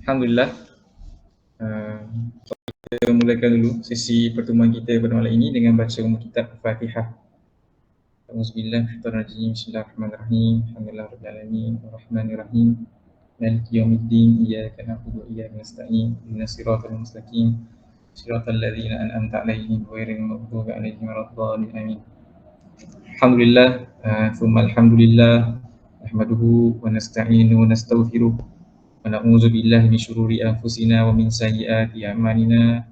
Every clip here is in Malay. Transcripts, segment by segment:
Alhamdulillah, uh, kita mulakan dulu sesi pertemuan kita pada malam ini dengan baca kitab Al-Fatihah. Auzubillahi Bismillahirrahmanirrahim. Alhamdulillahirabbil alamin, arrahmanirrahim. Maliki yaumiddin, iyyaka na'budu wa iyyaka nasta'in. Ihdinas siratal mustaqim. Siratal ladzina an'amta 'alaihim ghairil maghdubi 'alaihim waladdallin. Amin. Alhamdulillah, tsumma alhamdulillah. Nahmaduhu wa nasta'inu wa nastaghfiruh. Wa na'udzu billahi min syururi anfusina wa min sayyiati a'malina.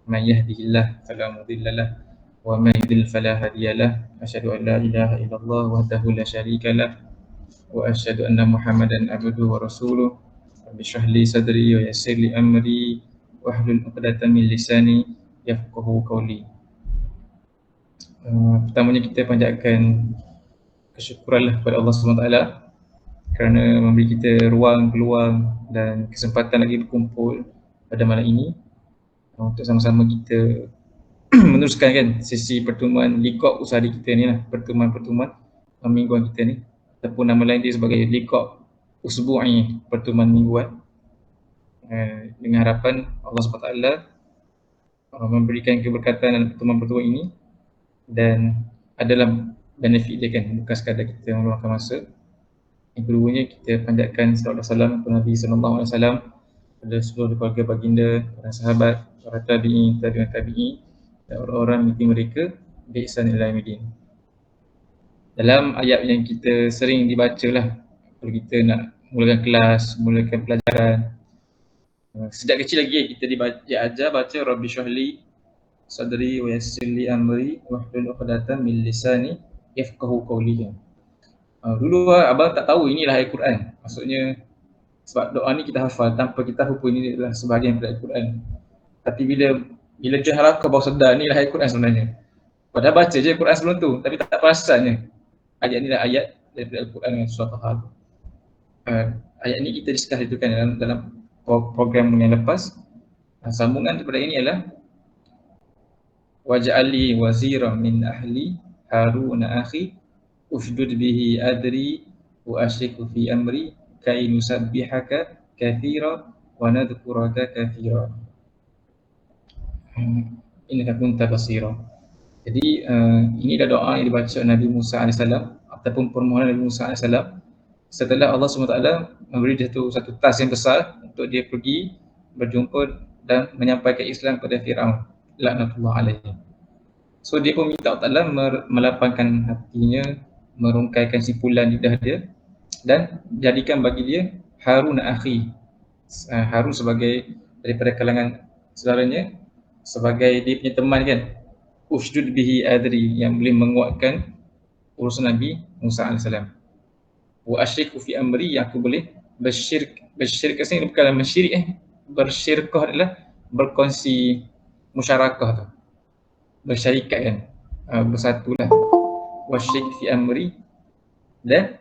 Man yahdihillahu fala mudilla lahu wa man yudlil fala hadiya lahu. Asyhadu an la ilaha illallah wahdahu la syarika lahu wa asyhadu anna Muhammadan abduhu wa rasuluh. Rabbi shrah li sadri wa yassir li amri wahlul 'uqdatam min lisani yafqahu qawli. Pertamanya kita panjatkan kesyukuranlah kepada Allah SWT kerana memberi kita ruang, peluang dan kesempatan lagi berkumpul pada malam ini untuk sama-sama kita meneruskan kan sesi pertemuan liqa' usaha kita ni lah, pertemuan-pertemuan mingguan kita ni, ataupun nama lain dia sebagai liqa' usbu'i, pertemuan mingguan, dengan harapan Allah SWT memberikan keberkatan dalam pertemuan-pertemuan ini dan adalah benefit dia kan, bukan sekadar kita meluangkan masa. Yang keduanya, kita panjatkan salawat salam kepada Nabi SAW, pada seluruh keluarga baginda, para sahabat, para tabi'in, tabi'in, dan orang-orang mengikuti mereka bi ihsan ila yaumil. Dalam ayat yang kita sering dibaca lah kalau kita nak mulakan kelas, mulakan pelajaran, sejak kecil lagi kita diajar baca Rabbi syrahli sadri wa yassir li amri wahlul 'uqdatam min lisani yafqahu qawli. Dulu abang tak tahu inilah ayat Quran. Maksudnya sebab doa ni kita hafal tanpa kita tahu pun ini adalah sebahagian daripada ayat Quran. Tapi bila kita harap baru sedar inilah ayat Quran sebenarnya. Padahal baca je Quran sebelum tu tapi tak perasannya ayat ni adalah ayat daripada Al-Quran dengan surah Taha. Ayat ni kita discuss itu kan dalam program yang lepas. Sambungan daripada ini adalah waj'alli waziran min ahli Haruna akhi ushdud bihi adri wa asyriku fi amri kai nusabbihaka katsira wa nadhkuraka katsira innaka kunta basira. Jadi ini adalah doa yang dibaca Nabi Musa AS ataupun permohonan Nabi Musa AS setelah Allah SWT memberi satu task yang besar untuk dia pergi berjumpa dan menyampaikan Islam kepada Firaun laknatullah alaihi. So dia pun minta Allah melapangkan hatinya, merungkaikan simpulan lidah dia dan jadikan bagi dia Harun akhi, Harun sebagai daripada kalangan saudaranya, sebagai dia punya teman kan, ushdud bihi adri, yang boleh menguatkan urusan Nabi Musa AS. Wa asyriku fi amri, yang aku boleh bersyirk kat sini bukanlah mensyirik, bersyirkah adalah berkongsi musyarakah tu, bersyarikat kan, bersatulah. Wa syirk fi amri, dan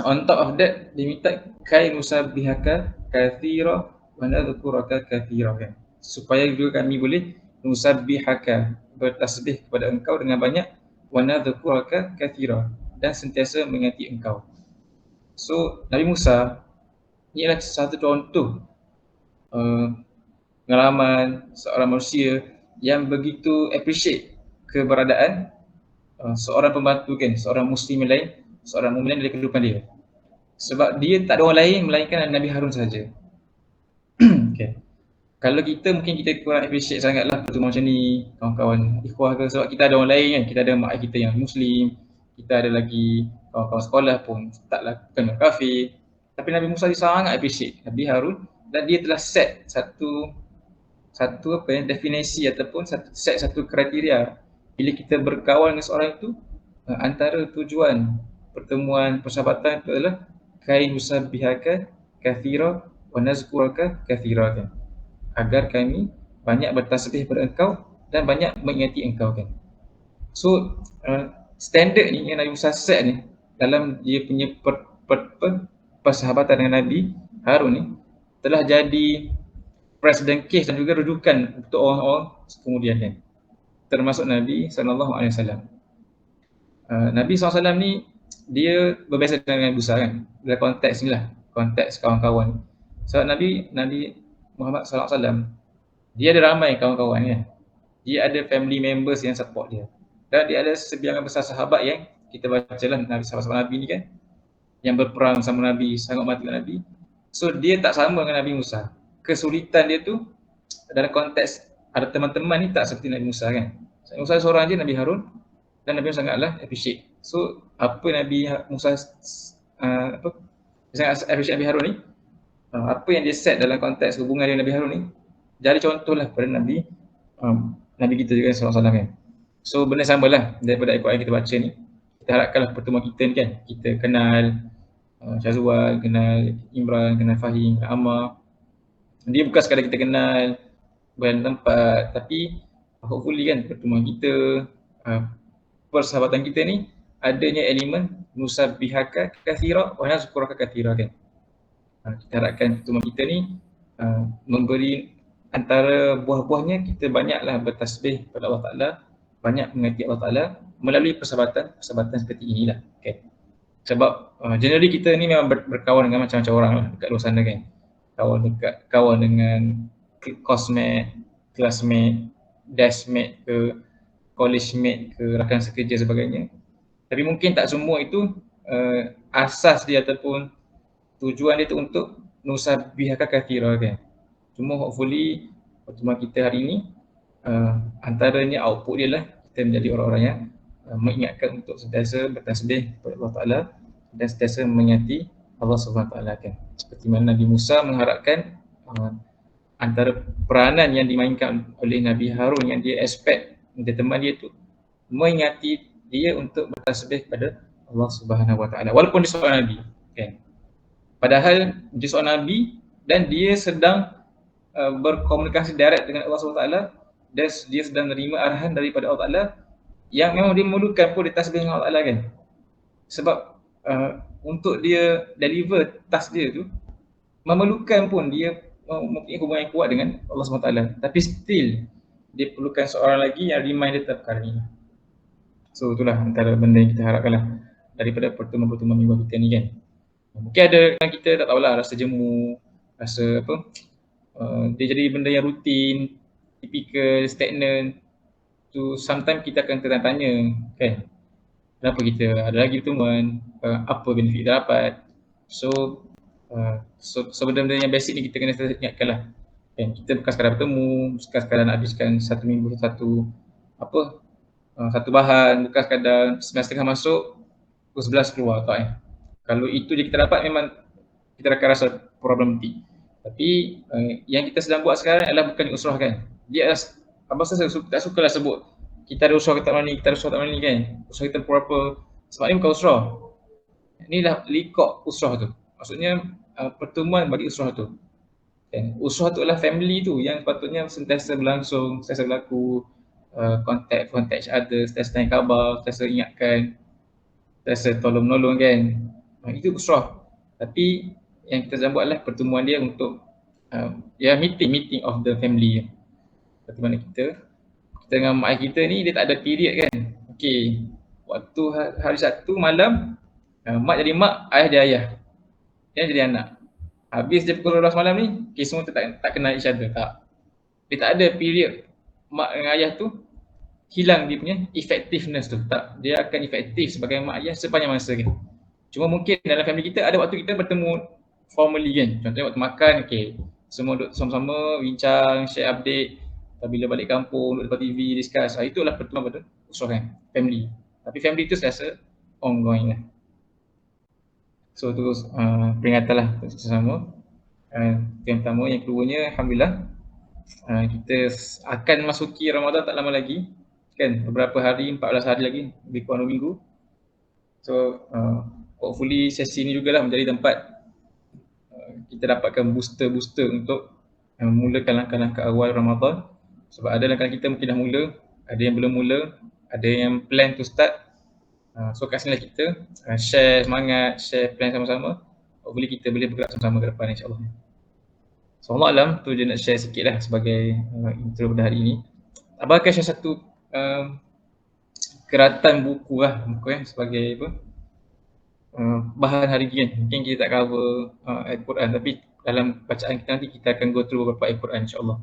on top of that dia minta kai nusabbihaka katsira wa nadhkuraka katsira kan, supaya juga kami boleh nusabbihaka, bertasbih kepada engkau dengan banyak, wa nadhkuraka katsira, dan sentiasa mengingati engkau. So Nabi Musa ni adalah satu contoh pengalaman seorang manusia yang begitu appreciate keberadaan seorang pembantu kan, seorang muslim lain, seorang mukmin dalam kehidupan dia. Sebab dia tak ada orang lain melainkan Nabi Harun saja. Okay. Kalau kita mungkin kita kurang appreciate sangatlah pertemuan macam ni, kawan-kawan ikhwah ke, sebab kita ada orang lain kan, kita ada mak kita yang muslim, kita ada lagi kawan-kawan sekolah pun taklah kena kafir. Tapi Nabi Musa dia sangat appreciate Nabi Harun, dan dia telah set satu definisi ataupun satu kriteria. Bila kita berkawan dengan seorang itu, antara tujuan pertemuan persahabatan itu adalah kai nusabbihaka katsira wa nazkuraka katsira kan, agar kami banyak bertasbih kepada engkau dan banyak mengingati engkau kan. So standard ni yang Nabi Musa set ni dalam dia punya persahabatan dengan Nabi Harun ni telah jadi presiden case dan juga rujukan untuk orang-orang kemudian kan, termasuk Nabi SAW. Nabi SAW ni dia berbeza dengan Nabi Musa kan, dalam konteks ni lah, konteks kawan-kawan. Sebab Nabi Muhammad SAW, dia ada ramai kawan-kawan kan. Dia ada family members yang support dia. Dan dia ada sebilangan besar sahabat yang kita baca lah sahabat-sahabat Nabi ni kan, yang berperang sama Nabi, sangat mati dengan Nabi. So dia tak sama dengan Nabi Musa. Kesulitan dia tu dalam konteks ada teman-teman ni tak seperti Nabi Musa kan. Nabi Musa seorang je, Nabi Harun, dan Nabi sangatlah appreciate. So apa Nabi Musa apa sangat appreciate Nabi Harun ni, apa yang dia set dalam konteks hubungan dengan Nabi Harun ni, jadi contohlah pada Nabi kita juga SAW kan. So benda samalah daripada ayat yang kita baca ni. Kita harapkanlah pertemuan kita ni kan, kita kenal Syazwal, kenal Imran, kenal Fahim, kenal Ammar. Dia bukan sekadar kita kenal berada tempat, tapi hopefully kan pertemuan kita, persahabatan kita ni adanya elemen nusabbihaka katsira wa nazkuraka katsira kan. Kita harapkan pertemuan kita ni memberi antara buah-buahnya kita banyaklah bertasbih kepada Allah Ta'ala, banyak mengasihi Allah Ta'ala melalui persahabatan seperti inilah kan. Sebab generally kita ni memang berkawan dengan macam-macam orang lah dekat luar sana kan. Kawan dengan coursemate, classmate, deskmate ke, college mate ke, rakan sekerja sebagainya. Tapi mungkin tak semua itu asas dia ataupun tujuan dia tu untuk nusabbihaka katsira kan. Cuma hopefully pertemuan kita hari ini antaranya output dia lah kita menjadi orang-orang yang mengingatkan untuk sentiasa bertasbih kepada Allah Ta'ala dan sentiasa mengingati Allah Subhanahu Ta'ala kan. Seperti mana Nabi Musa mengharapkan antara peranan yang dimainkan oleh Nabi Harun yang dia expect dari teman dia tu mengingati dia untuk bertasbih kepada Allah Subhanahu Wa Ta'ala walaupun dia seorang Nabi kan. Padahal dia seorang Nabi dan dia sedang berkomunikasi direct dengan Allah SWT dan dia sedang menerima arahan daripada Allah Ta'ala yang memang dia memerlukan pun dia tasbih dengan Allah Ta'ala kan. Sebab untuk dia deliver task dia tu memerlukan pun dia mempunyai hubungan yang kuat dengan Allah SWT, tapi still dia perlukan seorang lagi yang remind dia tentang perkara ni. So itulah antara benda yang kita harapkan lah daripada pertemuan-pertemuan minggu kita ni kan. Mungkin ada yang kita tak tahulah rasa jemu, rasa apa, dia jadi benda yang rutin, typical, stagnant. Tu sometimes kita akan tertanya kan, kenapa kita ada lagi pertemuan, apa benefit kita dapat. So benda-benda yang basic ni kita kena ingatkan lah kan. Kita bukan sekadar bertemu, bukan sekadar nak habiskan satu minggu satu bahan, bukan sekadar 9.30 masuk pukul 11 keluar tak kan. Kalau itu je kita dapat memang kita akan rasa problematik. Tapi yang kita sedang buat sekarang adalah bukan usrah kan. Dia abang saya tak sukalah sebut kita ada usrah tak mana ni, kita ada usrah tak mana ni kan. Usrah kita berapa, sebab ni bukan usrah. Inilah likok usrah tu. Maksudnya pertemuan bagi usrah tu. Dan usrah tu adalah family tu yang patutnya sentiasa berlangsung, sentiasa berlaku, contact each other, sentiasa tanya khabar, sentiasa ingatkan, sentiasa tolong-menolong kan. Itu usrah. Tapi yang kita sedang buat adalah pertemuan dia untuk meeting of the family. Seperti mana kita dengan mak ayah kita ni dia tak ada period kan. Okey, waktu hari Sabtu malam mak jadi mak, ayah jadi ayah. Dia jadi anak. Habis je pukul 12 malam ni, okay, semua tak kenal each other, tak. Dia tak ada period mak dengan ayah tu hilang dia punya effectiveness tu, tak. Dia akan efektif sebagai mak ayah sepanjang masa kan. Cuma mungkin dalam family kita ada waktu kita bertemu formally kan. Contohnya waktu makan, okay, semua duduk sama-sama, bincang, share update. Bila balik kampung, duduk depan TV, discuss. Itulah pertemuan pada usrah kan, family. Tapi family tu sentiasa ongoing lah. So tu peringatan lah sesama. Yang pertama, yang keduanya alhamdulillah kita akan masuki Ramadan tak lama lagi kan, beberapa hari, 14 hari lagi, lebih kurang 2 minggu. So hopefully sesi ni jugalah menjadi tempat kita dapatkan booster untuk mulakan langkah-langkah awal Ramadan. Sebab ada langkah kita mungkin dah mula, ada yang belum mula, ada yang plan to start. So kat sini lah kita share semangat, share plan sama-sama. Hopefully kita boleh bergerak sama-sama ke depan insyaAllah. So Allah Alam, tu je nak share sikit lah sebagai intro pada hari ini. Abang akan share satu keratan buku lah, sebagai apa, bahan hari ini kan. Mungkin kita tak cover Al-Quran, tapi dalam bacaan kita nanti kita akan go through beberapa ayat Quran insya-Allah.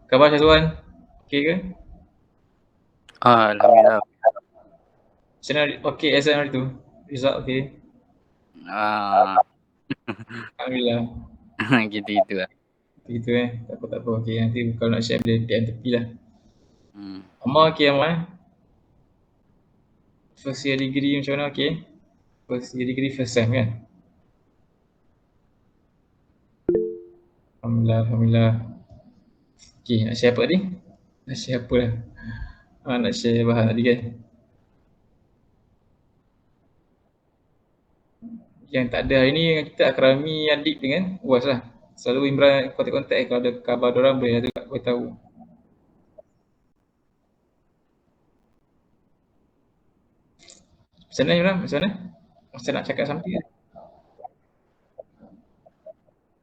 Khabar Syazwan? Okey ke? Alhamdulillah. Macam mana? Okey exam hari tu? Result okey? Alhamdulillah. Gitu-gitu lah. Gitu tak apa. Okey nanti kalau nak share boleh PM tepi lah. Hmm. Amal okey Amal? First year degree macam mana okey? First year degree first sem kan? Alhamdulillah. Okey nak share apa tadi? Nak share apa lah? Nak share bahan tadi kan? Yang tak ada hari ni dengan kita Akrami, Adik dengan UAS lah. Selalu Imran kontak-kontak kalau ada khabar diorang boleh ada kau tahu. Macam mana Imran? Macam mana? Macam nak cakap sampai kan?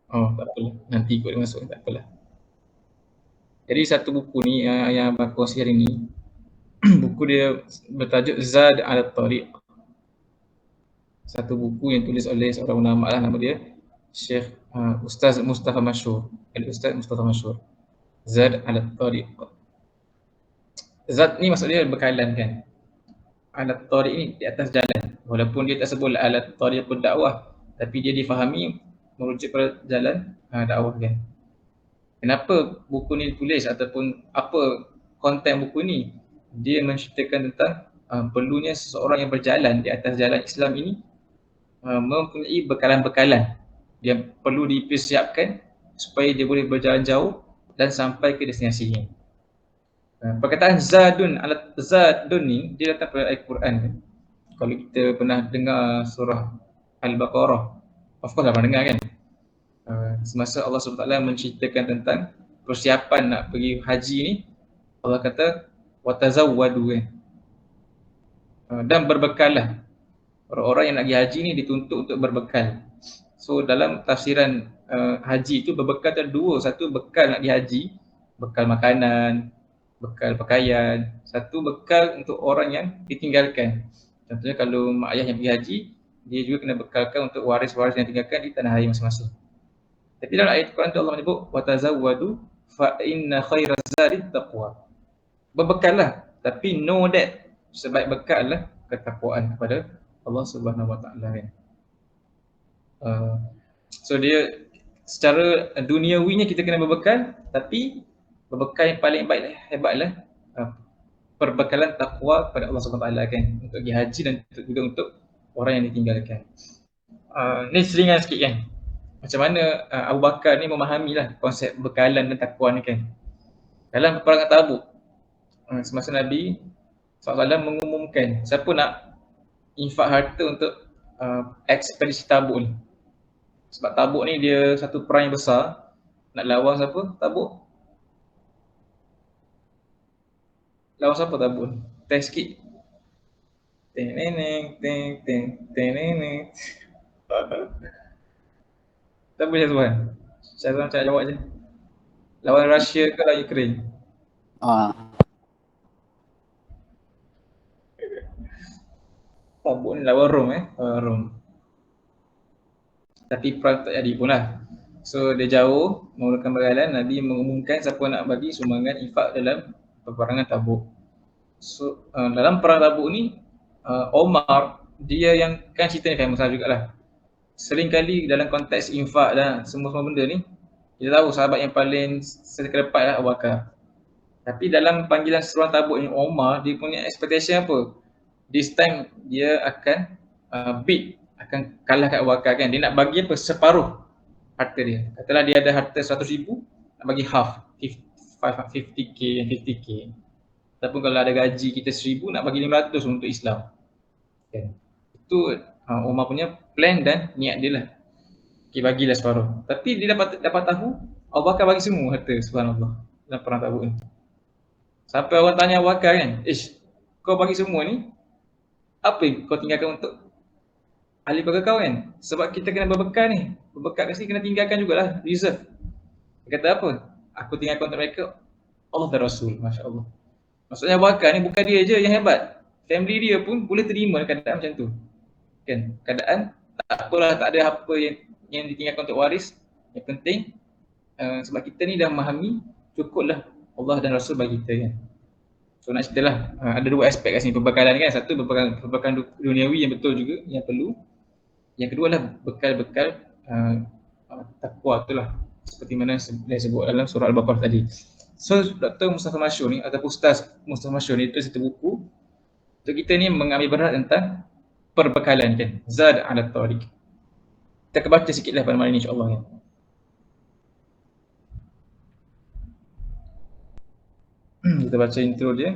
Oh tak apalah. Nanti ikut dia masuk tak apalah. Jadi satu buku ni yang abang kongsi hari ni buku dia bertajuk Zad al-Tariq. Satu buku yang tulis oleh seorang ulama lah, nama dia Syekh Ustaz Mustafa Masyhur. Al-Ustaz Mustafa Masyhur. Zad al-Tariq. Zad ni maksud dia bekalan kan. Al-Tariq ni di atas jalan. Walaupun dia tak sebut al-Tariqud dakwah, tapi dia difahami merujuk pada jalan dakwah kan. Kenapa buku ni ditulis ataupun apa konten buku ni? Dia menceritakan tentang perlunya seseorang yang berjalan di atas jalan Islam ini mempunyai bekalan-bekalan yang perlu dipersiapkan supaya dia boleh berjalan jauh dan sampai ke destinasinya. Perkataan zadun ni dia datang pada ayat Quran kan. Kalau kita pernah dengar surah Al-Baqarah, of course dah pernah dengar kan. Semasa Allah SWT menceritakan tentang persiapan nak pergi haji ni, Allah kata watazawwadu kan. Dan berbekallah. Orang-orang yang nak pergi haji ni dituntut untuk berbekal. So dalam tafsiran haji itu berbekal ada dua. Satu bekal nak pergi haji, bekal makanan, bekal pakaian. Satu bekal untuk orang yang ditinggalkan. Contohnya kalau mak ayah yang pergi haji, dia juga kena bekalkan untuk waris-waris yang ditinggalkan di tanah air masing-masing. Tapi dalam ayat Quran tu Allah menyebut watazawwadu fa inna khairaz zadi taqwa. Berbekallah, tapi know that sebaik bekal lah ketakwaan kepada Allah Subhanahu Wa Taala kan. So dia secara duniawinya kita kena berbekal, tapi berbekal yang paling baik hebatlah perbekalan takwa kepada Allah Subhanahu Wa Taala kan, untuk pergi haji dan juga untuk orang yang ditinggalkan. Ni selingan sikit kan. Macam mana Abu Bakar ni memahamilah konsep bekalan dan takwa ni kan. Dalam peperangan Tabuk, semasa Nabi SAW mengumumkan siapa nak infak harta untuk ekspedisi Tabuk ni. Sebab Tabuk ni dia satu perang yang besar. Nak lawan siapa Tabuk? Lawan siapa Tabuk ni? Test sikit. Teneneng. Tak boleh Syazwan. Syazwan cakap jawab je. Lawan Russia ke lawan Ukraine? Tabuk ni lawan Rom lawan Rom. Tapi perang tak jadi pun lah. So dia jauh menggunakan bekalan, Nabi mengumumkan siapa nak bagi sumbangan infak dalam peperangan Tabuk. So dalam perang Tabuk ni Omar dia yang kan cerita ni famous lah jugalah. Sering kali dalam konteks infak dan semua benda ni kita tahu sahabat yang paling terdepan lah Abu Bakar. Tapi dalam panggilan seruan Tabuk ni Omar dia punya expectation apa? This time dia akan beat, akan kalah kat Abu Bakar kan. Dia nak bagi apa? Separuh harta dia. Katalah dia ada harta 100,000, nak bagi half, 50k and 50k. Ataupun kalau ada gaji kita 1,000, nak bagi 500 untuk Islam. Okay. Itu Umar punya plan dan niat dia lah. Okay, bagilah separuh. Tapi dia dapat tahu Abu Bakar bagi semua harta, subhanallah, dalam perang Tabuk ni. Sampai orang tanya Abu Bakar kan, kau bagi semua ni, apa yang kau tinggalkan untuk ahli keluarga kau kan? Sebab kita kena berbekal ni. Berbekal kat sini kena tinggalkan jugalah, reserve. Dia kata apa? Aku tinggalkan untuk mereka Allah dan Rasul, Masya Allah. Maksudnya Abu Bakar ni bukan dia je yang hebat. Family dia pun boleh terima keadaan macam tu. Kan? Keadaan Tak apalah, tak ada apa yang ditinggalkan untuk waris. Yang penting sebab kita ni dah memahami cukuplah Allah dan Rasul bagi kita kan. So nak ceritalah, ada dua aspek kat sini perbekalan kan. Satu perbekalan duniawi yang betul juga, yang perlu. Yang kedua adalah bekal-bekal takwa itulah. Seperti mana saya sebut dalam surah Al-Baqarah tadi. So Dr. Mustafa Masyur ni ataupun Ustaz Mustafa Masyur ni tulis satu buku untuk kita ni mengambil berat tentang perbekalan kan. Zad ala tariq. Kita akan baca sikitlah pada malam ni insya-Allah kan. Kita baca intro dia.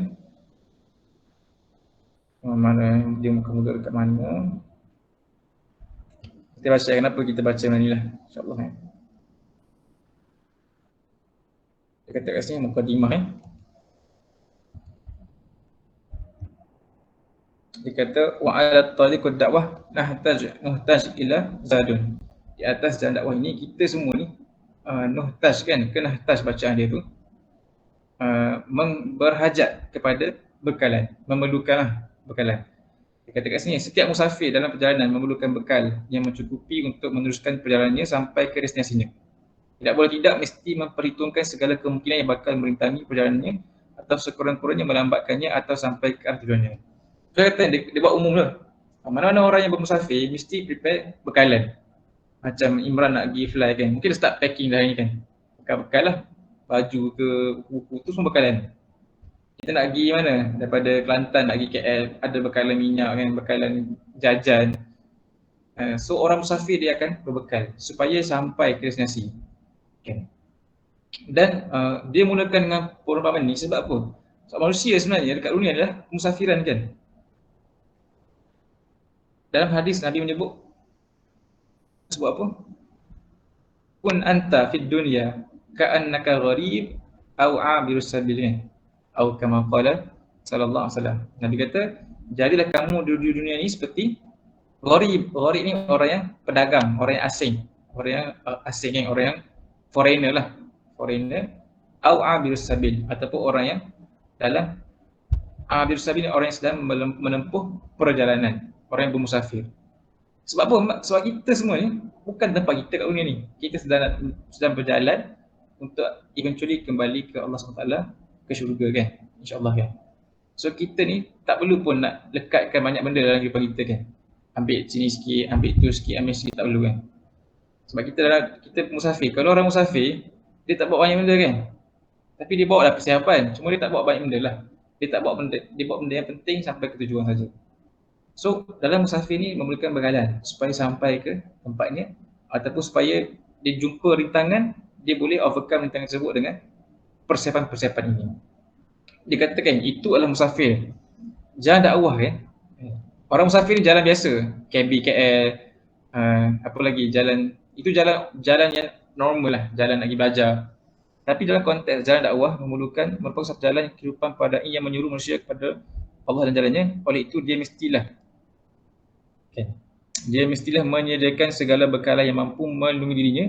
Mana dia muka-muka dekat mana. Kita baca kenapa kita baca malam ni lah insya-Allah kan. Dia kata kat sini mukadimah kan. Dia kata wa 'ala tariqud dakwah nuhtaj ila zadun. Di atas jalan dakwah ini kita semua ni nuhtaj kan, nahtaj bacaan dia tu. Berhajat kepada bekalan, memerlukanlah bekalan. Dia kata kat sini setiap musafir dalam perjalanan memerlukan bekal yang mencukupi untuk meneruskan perjalanannya sampai ke destinasinya. Tidak boleh tidak mesti memperhitungkan segala kemungkinan yang bakal merintangi perjalanannya atau sekurang-kurangnya melambatkannya atau sampai ke arah tujuannya. Dia kata dia buat umum lah. Mana-mana orang yang bermusafir mesti prepare bekalan. Macam Imran nak pergi fly kan, mungkin dia start packing dah ni kan. Bekal-bekal lah, baju ke buku tu semua bekalan. Kita nak pergi mana? Daripada Kelantan nak pergi KL, ada bekalan minyak kan, bekalan jajan. So orang musafir dia akan berbekal supaya sampai ke destinasi. Okay. Dan dia mulakan dengan perumpamaan ni sebab apa? Sebab manusia sebenarnya dekat dunia adalah musafiran kan. Dalam hadis Nabi menyebut sebab apa? Kun anta fid dunya ka'annaka gharib au 'abirus sabil. Atau kama qala sallallahu alaihi wasallam. Nabi kata, jadilah kamu di dunia ini seperti gharib. Gharib ni orang yang pedagang, orang yang asing. Orang yang asing kan, orang yang foreigner lah. Foreigner au 'abirus sabil ataupun orang yang dalam 'abirus sabil ni orang yang sedang menempuh perjalanan, orang yang bermusafir. Sebab apa? Sebab kita semua ni bukan tempat kita kat dunia ni. Kita sedang berjalan untuk eventually kembali ke Allah SWT, ke syurga kan, insya-Allah kan. So kita ni tak perlu pun nak lekatkan banyak benda dalam kehidupan kita kan. Ambil sini sikit, ambil tu sikit, ambil sikit, tak perlu kan. Sebab kita musafir. Kalau orang musafir, dia tak bawa banyak benda kan. Tapi dia bawa lah persiapan, cuma dia tak bawa banyak benda lah. Dia bawa benda yang penting sampai ke tujuan saja. So dalam musafir ni memerlukan bekalan supaya sampai ke tempatnya ataupun supaya dia jumpa rintangan, dia boleh overcome rintangan tersebut dengan persiapan-persiapan ini. Dia katakan itu adalah musafir. Jalan dakwah kan. Orang musafir ni jalan biasa, KB, KL, apa lagi jalan, itu jalan yang normal lah, jalan nak pergi belajar. Tapi dalam konteks jalan dakwah merupakan satu jalan kehidupan padai yang menyuruh manusia kepada Allah dan jalannya. Oleh itu dia mestilah menyediakan segala bekalan yang mampu melindungi dirinya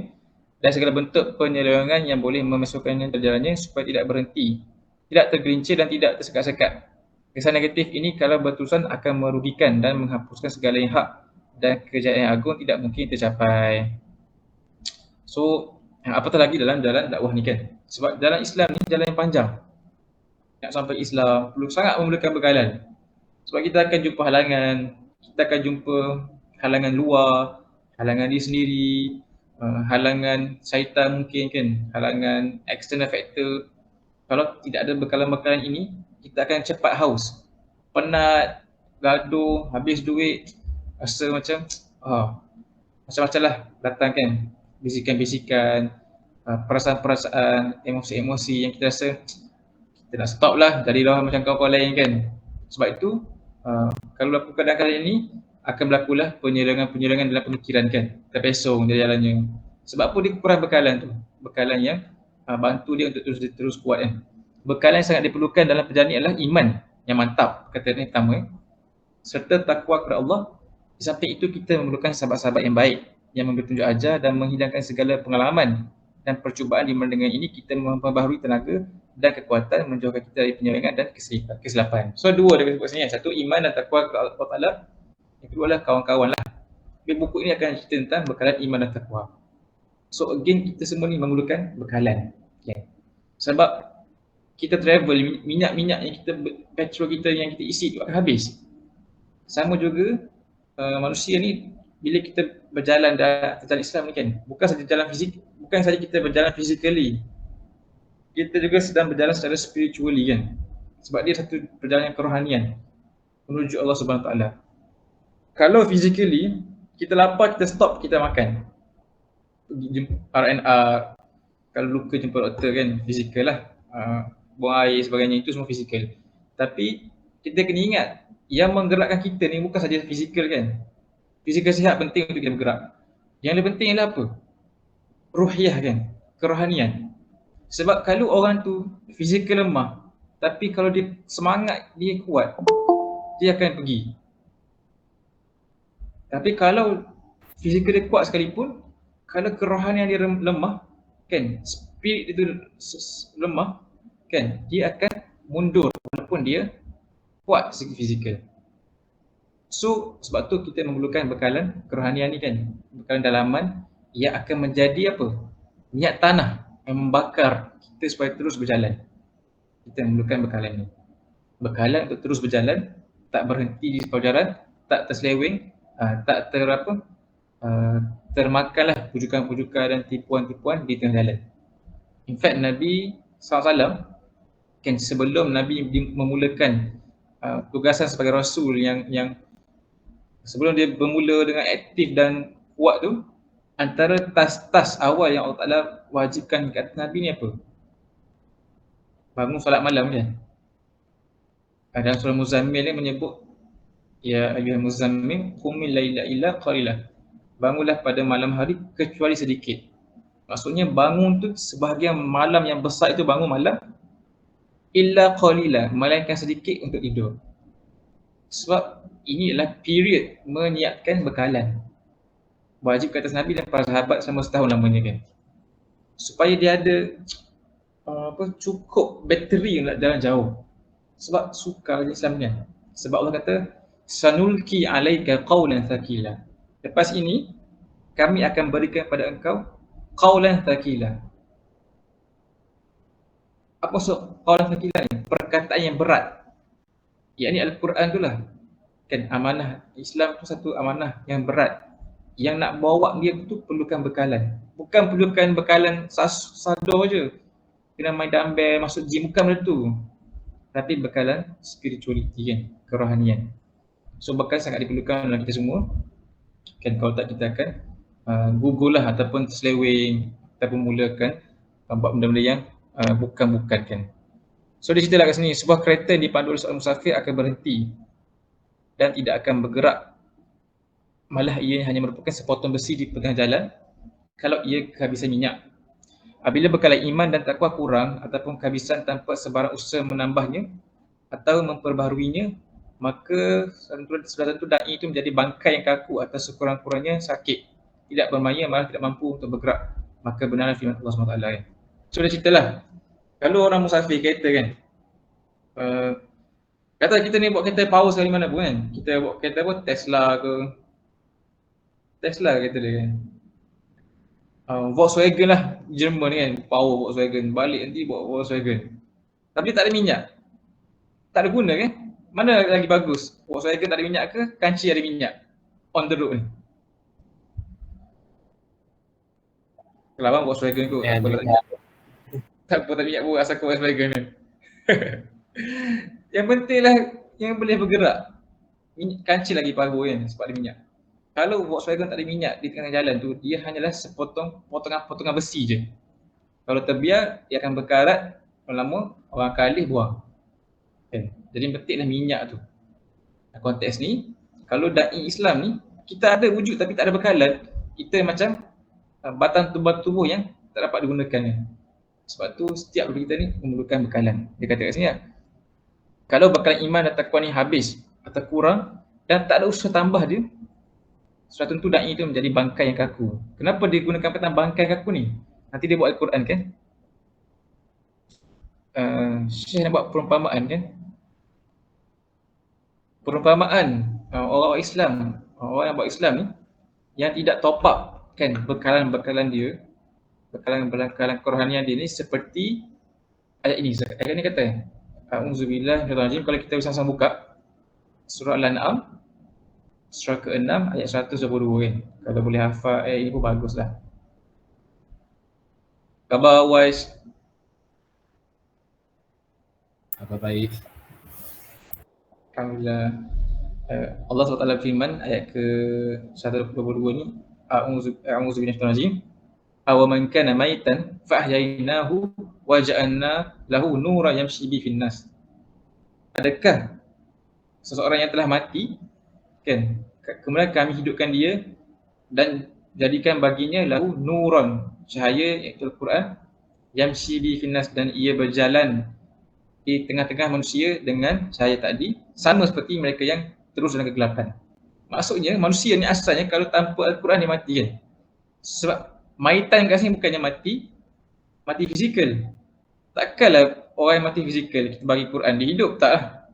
dan segala bentuk penyelewengan yang boleh memasukkannya perjalanannya supaya tidak berhenti, tidak tergelincir dan tidak tersekat-sekat. Kesan negatif ini kalau berterusan akan merugikan dan menghapuskan segala yang hak dan kejayaan yang agung tidak mungkin tercapai. So apatah lagi dalam jalan dakwah ni kan. Sebab jalan Islam ni jalan yang panjang. Nak sampai Islam perlu sangat memerlukan bekalan. Sebab kita akan jumpa halangan, kita akan jumpa halangan luar, halangan diri sendiri, halangan syaitan mungkin kan, halangan external factor. Kalau tidak ada bekalan-bekalan ini, kita akan cepat haus, penat, gaduh, habis duit, rasa macam macam-macam lah datang kan, bisikan-bisikan, perasaan-perasaan, emosi-emosi yang kita rasa kita nak stop lah, jadilah macam kawan-kawan lain kan. Sebab itu kalau berlaku keadaan ini akan berlakulah penyerangan dalam pemikiran kan, terpesong dari jalannya. Sebab apa dia kurang bekalan tu, bekalan yang bantu dia untuk terus kuat kan. Bekalan yang sangat diperlukan dalam perjalanan adalah iman yang mantap, kata yang pertama serta takwa kepada Allah. Di samping itu kita memerlukan sahabat-sahabat yang baik yang memberi tunjuk ajar dan menghilangkan segala pengalaman dan percubaan. Di mana dengan ini kita memperbaharui tenaga dan kekuatan menjauhkan kita dari penyerangan dan kesilapan. So dua dia sebut sini, satu iman dan takwa kepada Allah Taala, yang kedua adalah kawan-kawan lah. buku ini akan cerita tentang bekalan iman dan takwa. So again, kita semua ni memerlukan bekalan. Okay. Sebab kita travel, minyak-minyak yang kita, petrol kita yang kita isi tu akan habis. Sama juga manusia ni, bila kita berjalan dalam Islam ni kan, bukan saja jalan fisik, bukan saja kita berjalan physically, kita juga sedang berjalan secara spiritually kan. Sebab dia satu perjalanan kerohanian menuju Allah Subhanahu Wa Taala. Kalau physically kita lapar, kita stop, kita makan. Pergi R&R, kalau luka jumpa doktor kan, fizikal lah. Buang air sebagainya, itu semua fizikal. Tapi kita kena ingat, yang menggerakkan kita ni bukan saja fizikal kan. Fizikal sihat penting untuk kita bergerak. Yang lebih penting adalah apa? Ruhiyah kan, kerohanian. Sebab kalau orang tu fizikal lemah, tapi kalau dia semangat dia kuat, dia akan pergi. Tapi kalau fizikal dia kuat sekalipun, kalau kerohanian dia lemah kan, spirit itu lemah kan, dia akan mundur walaupun dia kuat segi fizikal. So sebab tu kita memerlukan bekalan kerohanian ni kan, bekalan dalaman yang akan menjadi apa? Minyak tanah yang membakar kita supaya terus berjalan. Kita memerlukan bekalan ni. Bekalan untuk terus berjalan, tak berhenti di separuh jalan, tak terseleweng, tak termakanlah pujukan-pujukan dan tipuan-tipuan di tengah jalan. In fact, Nabi SAW kan, sebelum Nabi memulakan tugasan sebagai Rasul yang sebelum dia bermula dengan aktif dan kuat tu, antara tas-tas awal yang Allah Ta'ala wajibkan kat Nabi ni apa? Bangun solat malam kan? Dalam surah Muzammil ni menyebut, ya ayyuhal muzammil qumil laila illa qalilah. Bangunlah pada malam hari kecuali sedikit. Maksudnya bangun tu sebahagian malam yang besar itu bangun malam, illa qalilah, melainkan sedikit untuk tidur. Sebab ini adalah period menyiapkan bekalan. Wajib ke atas Nabi dan para sahabat selama setahun lamanya kan. Supaya dia ada cukup bateri nak jalan jauh. Sebab sukar Islam ni. Sebab Allah kata, sanulki alaika qawlan thaqila. Lepas ini, kami akan berikan kepada engkau qawlan thaqila. Apa maksud qawlan thaqila ni? Perkataan yang berat. Yang ni Al-Quran tu lah. Kan amanah Islam tu satu amanah yang berat. Yang nak bawa dia tu perlukan bekalan. Bukan perlukan bekalan sadar je. Kena main dumbbell, masuk gym, bukan benda tu. Tapi bekalan spirituality kan, kerohanian. So bekal sangat diperlukan dalam kita semua. Kan kalau tak kita akan google lah ataupun terseleweng ataupun mulakan buat benda-benda yang bukan-bukan kan. So dia cerita lah kat sini, sebuah kereta dipandu oleh seorang musafir akan berhenti dan tidak akan bergerak. Malah ia hanya merupakan sepotong besi di tengah jalan kalau ia kehabisan minyak. Apabila bekalan iman dan takwa kurang ataupun kehabisan tanpa sebarang usaha menambahnya atau memperbaharuinya, maka sudah tentu da'i itu menjadi bangkai yang kaku atau sekurang-kurangnya sakit, tidak bermaya, malah tidak mampu untuk bergerak. Maka benarlah firman Allah SWT kan. So dia ceritalah, kalau orang musafir kereta kan, kata kita ni buat kereta power sekali mana pun kan, kita buat kereta apa, Tesla kereta dia kan, Volkswagen lah, Jerman kan, power Volkswagen, balik nanti bawa Volkswagen. Tapi tak ada minyak, tak ada guna kan? Mana lagi bagus? Volkswagen tak ada minyak ke? Kanci ada minyak on the road ni. Kalau abang Volkswagen kot, tak apa tak apa tak minyak pun asal ke Volkswagen kan. Yang penting lah yang boleh bergerak. Kanci lagi power kan, sebab ada minyak. Kalau Volkswagen tak ada minyak di tengah jalan tu, dia hanyalah potongan besi je. Kalau terbiar, dia akan berkarat, lama orang akan alih buang. Okay. Jadi pentinglah minyak tu. Konteks ni, kalau da'i Islam ni, kita ada wujud tapi tak ada bekalan, kita macam batang tubuh yang tak dapat digunakan. Sebab tu setiap kita ni memerlukan bekalan. Dia kata kat sini lah, kalau bekalan iman dan takwa ni habis atau kurang dan tak ada usaha tambah dia, sudah tentu da'i itu menjadi bangkai yang kaku. Kenapa dia gunakan perkataan bangkai kaku ni? Nanti dia buat Al-Quran kan? Syekh nak buat perumpamaan kan? Perumpamaan orang Islam, orang yang buat Islam ni, yang tidak top up kan bekalan-bekalan dia, bekalan-bekalan kerohanian dia ni seperti ayat ini. Ayat ni kata, a'udzubillahi minasyaitanir rajim. Kalau kita sama-sama buka surah Al-An'am surah ke-6 ayat 122 kan. Kalau boleh hafal ayat ini pun baguslah. Khabar Wais. Apa baik? Alhamdulillah. Allah SWT firman ayat ke-122 ni, a'udzu billahi aw man kana maitan fa ahyainahu wa ja'alna lahu nuran yamshi bihi fin nas. Adakah seseorang yang telah mati kan, kemudian kami hidupkan dia dan jadikan baginya lahu nuran, cahaya iaitu Al-Quran, yamshi bihi fin nas, dan ia berjalan di tengah-tengah manusia dengan cahaya tadi, sama seperti mereka yang terus dalam kegelapan. Maksudnya manusia ni asalnya kalau tanpa Al-Quran dia mati kan. Sebab maitan kat sini bukannya mati fizikal. Takkanlah orang yang mati fizikal kita bagi Quran dia hidup, tak.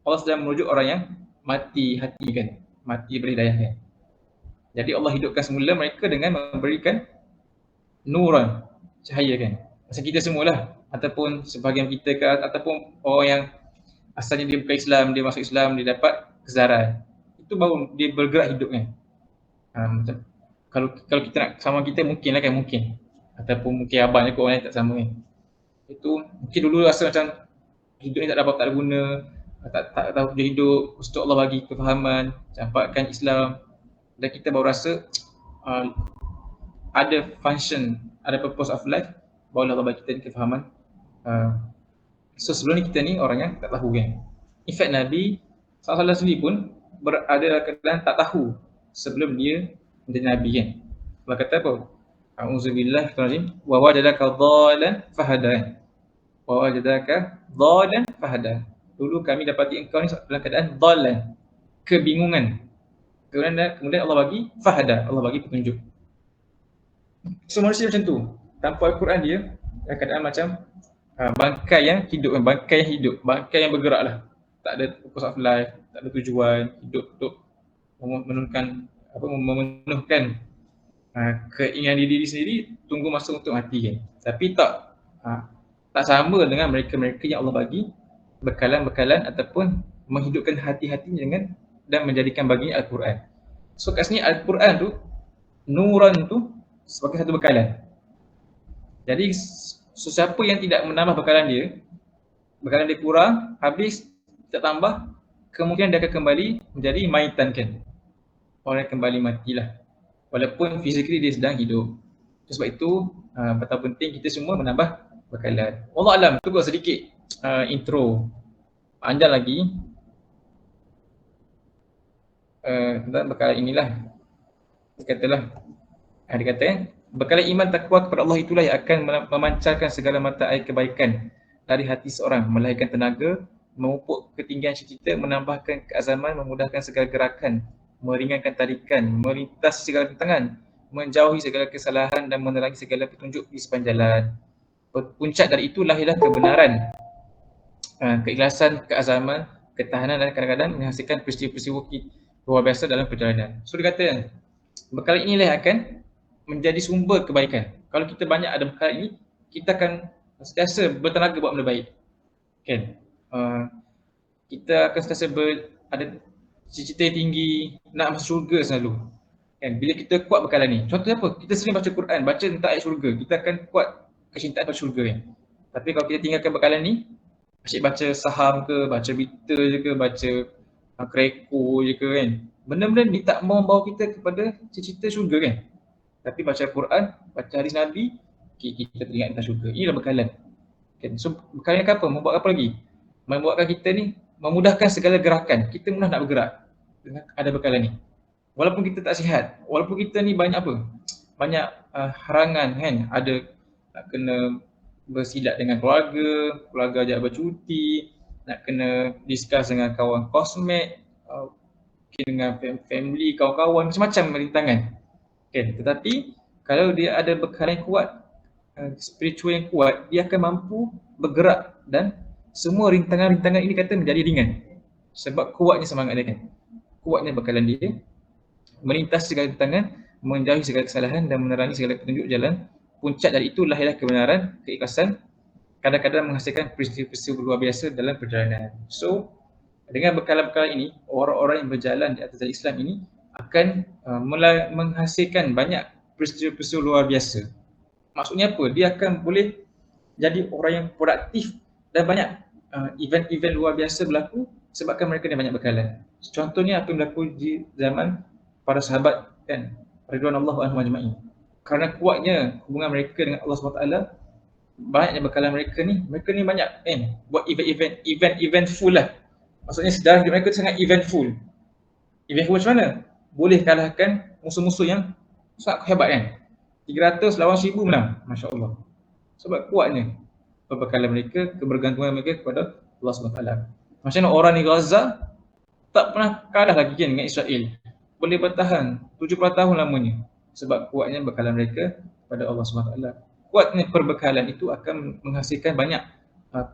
Allah sedang merujuk orang yang mati hati kan, mati berhidayah kan. Jadi Allah hidupkan semula mereka dengan memberikan nuran, cahaya kan. Macam kita semualah, ataupun sebahagian kita ke, ataupun orang yang asalnya dia bukan Islam, dia masuk Islam, dia dapat kesedaran. Itu baru dia bergerak hidup kan. Macam kalau kita nak sama kita mungkinlah kan, mungkin. Ataupun mungkin abang je kot, orang lain tak sama kan. Itu mungkin dulu rasa macam hidup ni tak ada guna, tak tahu dia hidup. Lepas tu Allah bagi kefahaman, campakkan Islam, dan kita baru rasa ada function, ada purpose of life, barulah Allah bagi kita kefahaman. So sebelum ni kita ni orang yang tak tahu kan. In fact Nabi SAW sendiri pun berada dalam keadaan tak tahu sebelum dia menjadi Nabi kan. Allah kata apa? A'udzubillahi minasyaitanir rajim wa wajadaka dhalan fahada. Wa wajadaka dhalan fahada. Dulu kami dapati engkau ni dalam keadaan dhalan, kebingungan. Kemudian Allah bagi fahada, Allah bagi petunjuk. So manusia macam tu. Tanpa Al-Quran dia dalam keadaan macam bangkai yang hidup, bangkai yang bergerak lah. Tak ada purpose of life, tak ada tujuan, hidup untuk memenuhkan keinginan diri sendiri, tunggu masa untuk mati kan. Tapi tak sama dengan mereka-mereka yang Allah bagi bekalan-bekalan ataupun menghidupkan hati-hatinya dengan dan menjadikan baginya Al-Quran. So kat sini Al-Quran tu, nuran tu sebagai satu bekalan. Jadi sesiapa yang tidak menambah bekalan dia kurang, habis tak tambah, kemungkinan dia akan kembali menjadi maitan kan. Orang yang kembali matilah. Walaupun physically dia sedang hidup. Sebab itu betapa penting kita semua menambah bekalan. Wallahu alam, tu sedikit intro. Panjang lagi. Tentang bekalan inilah. Dia kata bekalan iman takwa kepada Allah itulah yang akan memancarkan segala mata air kebaikan dari hati seorang, melahirkan tenaga, memupuk ketinggian cita-cita, menambahkan keazaman, memudahkan segala gerakan, meringankan tarikan, melintas segala rintangan, menjauhi segala kesalahan dan menerangi segala petunjuk di sepanjang jalan. Puncak dari itu lahirlah kebenaran, keikhlasan, keazaman, ketahanan dan kadang-kadang menghasilkan peristiwa-peristiwa luar biasa dalam perjalanan. So dia kata bekalan inilah yang akan menjadi sumber kebaikan. Kalau kita banyak ada bekalan ini, kita akan sentiasa bertenaga buat benda baik. Kan? Kita akan sentiasa ada cita-cita tinggi, nak masuk syurga selalu. Kan? Bila kita kuat bekalan ni. Contohnya apa? Kita sering baca Quran, baca tentang ayat syurga. Kita akan kuat kecintaan pada syurga kan. Tapi kalau kita tinggalkan bekalan ni, asyik baca saham ke, baca berita je ke, baca kreko je ke kan. Benda-benda ni tak membawa kita kepada cita-cita syurga kan. Tapi baca Quran, baca hadis Nabi, kita teringat tentang syurga. Inilah bekalan. Okay. So bekalan apa? Membuat apa lagi? Membuatkan kita ni memudahkan segala gerakan. Kita mudah nak bergerak dengan ada bekalan ni. Walaupun kita tak sihat, walaupun kita ni banyak apa? Banyak harangan kan. Ada nak kena bersilat dengan keluarga ajak bercuti, nak kena discuss dengan kawan kosmet, dengan family, kawan-kawan, macam-macam rintangan. Okay. Tetapi kalau dia ada bekalan yang kuat, spiritual yang kuat, dia akan mampu bergerak dan semua rintangan-rintangan ini kata menjadi ringan. Sebab kuatnya semangat dia kan. Kuatnya bekalan dia. melintas segala tantangan, menjauhi segala kesalahan dan menerangi segala petunjuk jalan. Puncak dari itu lahirlah kebenaran, keikhlasan, kadang-kadang menghasilkan peristiwa-peristiwa luar biasa dalam perjalanan. So, dengan bekalan-bekalan ini, orang-orang yang berjalan di atas jalan Islam ini akan menghasilkan banyak peristiwa-peristiwa luar biasa. Maksudnya apa? Dia akan boleh jadi orang yang produktif dan banyak event-event luar biasa berlaku sebabkan mereka ni banyak bekalan. Contohnya apa yang berlaku di zaman para sahabat kan, radhiyallahu anhum ajma'in. Kerana kuatnya hubungan mereka dengan Allah SWT, banyaknya bekalan mereka ni banyak buat event full lah. Maksudnya sejarah hidup mereka sangat eventful. Eventful macam mana? Boleh kalahkan musuh-musuh yang sangat hebat kan. 300 lawan 1000 menang. Masya Allah. Sebab kuatnya perbekalan mereka, kebergantungan mereka kepada Allah SWT. Macam mana orang di Gaza tak pernah kalah lagi kan dengan Israel. Boleh bertahan 70 tahun lamanya. Sebab kuatnya bekalan mereka kepada Allah SWT. Kuatnya perbekalan itu akan menghasilkan banyak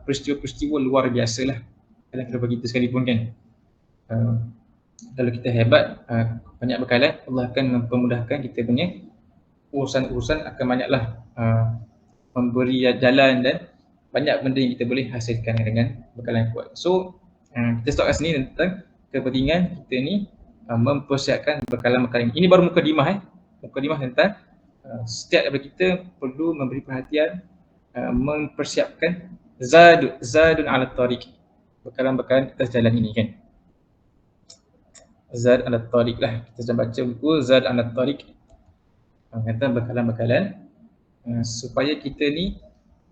peristiwa-peristiwa luar biasa lah. Kalau kita begitu sekalipun kan. Kalau kita hebat, banyak bekalan, Allah akan mempermudahkan kita punya urusan-urusan, akan banyaklah memberi jalan dan banyak benda yang kita boleh hasilkan dengan bekalan yang kuat. So, kita stop kat sini tentang kepentingan kita ni mempersiapkan bekalan-bekalan ini. Ini baru mukadimah mukadimah tentang setiap daripada kita perlu memberi perhatian, mempersiapkan zadun ala tariq, bekalan-bekalan atas jalan ini kan. Zad ala tariq lah, kita sudah baca buku Zad ala tariq, kata bekalan-bekalan supaya kita ni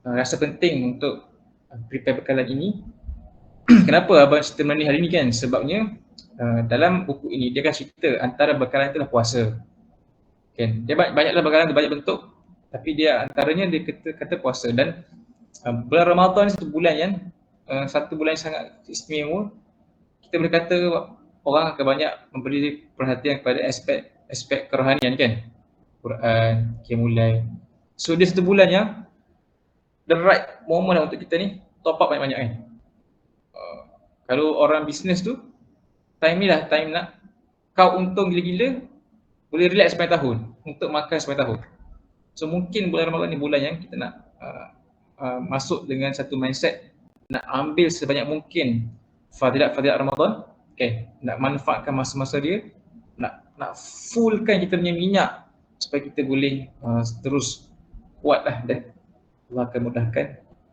rasa penting untuk prepare bekalan ini. Kenapa abang cerita mengenai hari ni kan? Sebabnya dalam buku ini dia kan cerita antara bekalan itu adalah puasa kan. Dia banyaklah bekalan, banyak bentuk, tapi dia antaranya dia kata puasa. Dan bulan Ramadan ni satu bulan yang sangat istimewa. Kita boleh kata orang akan banyak memberi perhatian kepada aspek kerohanian kan, Quran, Qiyamul. So dia satu bulan yang the right moment lah untuk kita ni top up banyak-banyak kan. Kalau orang bisnes tu, time ni lah time nak kau untung gila-gila, boleh relax sampai tahun, untuk makan sampai tahun. So mungkin bulan Ramadan ni bulan yang kita nak masuk dengan satu mindset, nak ambil sebanyak mungkin fadilat-fadilat Ramadan, okay, nak manfaatkan masa-masa dia, nak fullkan kita punya minyak supaya kita boleh terus kuat lah, dan Allah akan mudahkan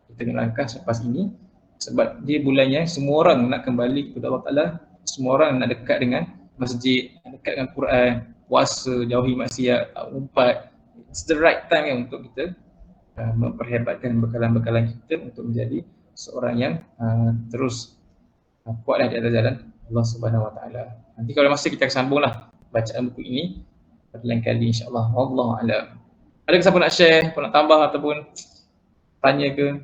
kita punya langkah selepas ini. Sebab dia bulan yang semua orang nak kembali kepada Allah Ta'ala, semua orang nak dekat dengan masjid, dekat dengan Quran, puasa, jauhi maksiat, umpat. It's the right time kan untuk kita memperhebatkan bekalan-bekalan kita untuk menjadi seorang yang terus kuatlah di atas jalan Allah Subhanahu Wa Ta'ala. Nanti kalau masa kita akan sambunglah bacaan buku ini pada lain kali insya-Allah. Wallahu a'lam. Ada siapa nak share, nak tambah ataupun tanya ke?